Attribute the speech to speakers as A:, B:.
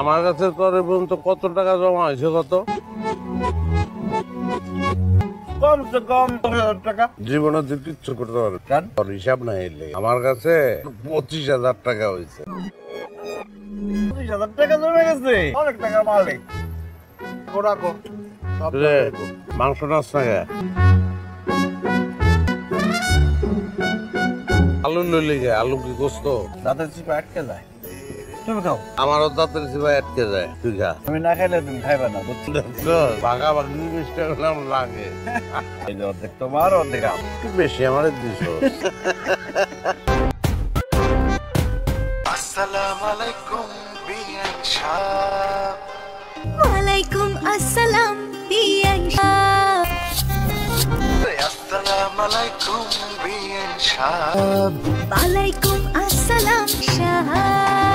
A: আমার কাছে তোর পর্যন্ত কত টাকা জমা হয়েছে? কত?
B: কমসে কম 10,000 টাকা।
A: জীবনে তুই কিচ্ছু করতে পারবি তোর হিসাব নাই এলে আমার কাছে 25,000 টাকা হয়েছে।
B: 25,000 টাকা জমে গেছে, অনেক টাকা মালিক। রাখো
A: মাংস নাচ না গে আলু লইলে গে আলু কি গোস্ত
B: দাঁতের চিপা আটকে যায়, তুমি খাও।
A: আমারও দাঁতের চিপায় আটকে যায়, তুই খা।
B: তুমি না খাইলে তুমি খাইবে না, বুঝছো?
A: ভাগা ভাগি জিনিসটা করলাম লাগে।
B: এই যে অর্ধেক তোমার অর্ধেক আমার।
A: একটু বেশি আমার দিস।
C: আসসালামু আলাইকুম বিআইন সাহেব।
D: ওয়ালাইকুম আসসালাম বিআইন সাহেব।
C: আসসালামু আলাইকুম বিআইন সাহেব।
D: ওয়ালাইকুম আসসালাম সাহেব।